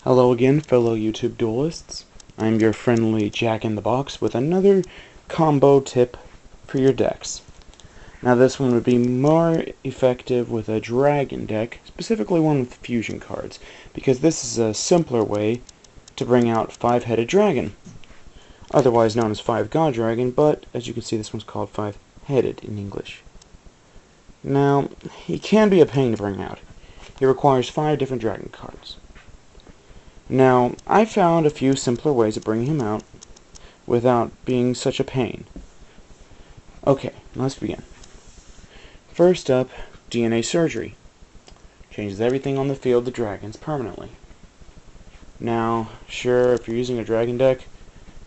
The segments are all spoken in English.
Hello again, fellow YouTube duelists. I'm your friendly Jack-in-the-Box with another combo tip for your decks. Now this one would be more effective with a dragon deck, specifically one with fusion cards, because this is a simpler way to bring out Five-Headed Dragon, otherwise known as Five-God Dragon, but as you can see this one's called Five-Headed in English. Now, he can be a pain to bring out. He requires 5 different dragon cards. Now, I found a few simpler ways of bringing him out without being such a pain. Okay, let's begin. First up, DNA surgery. Changes everything on the field to dragons permanently. Now, sure, if you're using a dragon deck,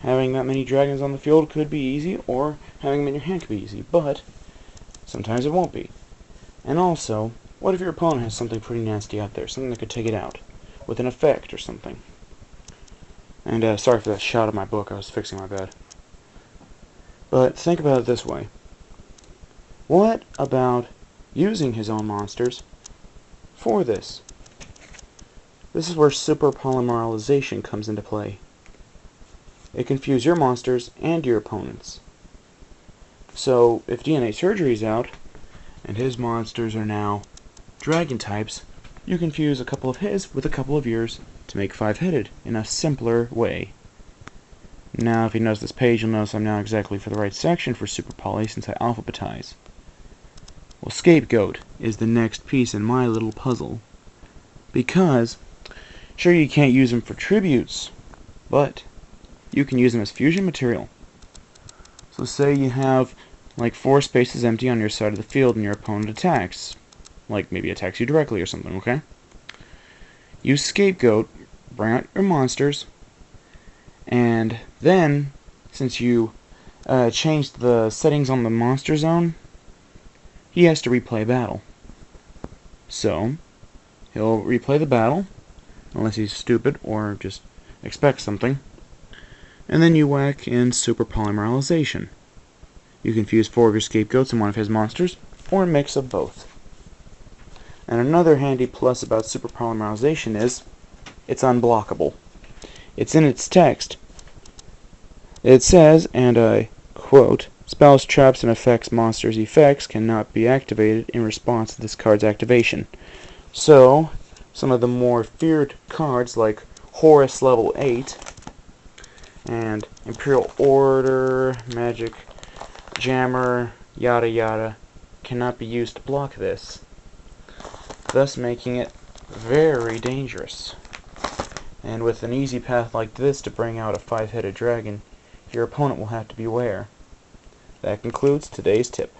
having that many dragons on the field could be easy, or having them in your hand could be easy, but sometimes it won't be. And also, what if your opponent has something pretty nasty out there, something that could take it out, with an effect or something? And sorry for that shot of my book, I was fixing my bed. But think about it this way. What about using his own monsters for this? This is where super polymeralization comes into play. It can fuse your monsters and your opponents. So, if DNA surgery is out, and his monsters are now dragon types, you can fuse a couple of his with a couple of yours to make Five-Headed in a simpler way. Now, if you notice this page, you'll notice I'm now exactly for the right section for Super Poly since I alphabetize. Well, Scapegoat is the next piece in my little puzzle. Because, sure, you can't use him for tributes, but you can use him as fusion material. So say you have like 4 spaces empty on your side of the field and your opponent attacks. Like maybe attacks you directly or something, okay? Use Scapegoat, bring out your monsters, and then, since you changed the settings on the monster zone, he has to replay battle. So, he'll replay the battle, unless he's stupid or just expects something, and then you whack in Super Polymeralization. You can fuse 4 of your Scapegoats in one of his monsters, or a mix of both. And another handy plus about Super Polymerization is, it's unblockable. It's in its text. It says, and I quote, "Spells, traps, and effects monsters' effects cannot be activated in response to this card's activation." So, some of the more feared cards like Horus level 8, and Imperial Order, Magic Jammer, yada yada, cannot be used to block this, thus making it very dangerous. And with an easy path like this to bring out a Five-Headed Dragon, your opponent will have to beware. That concludes today's tip.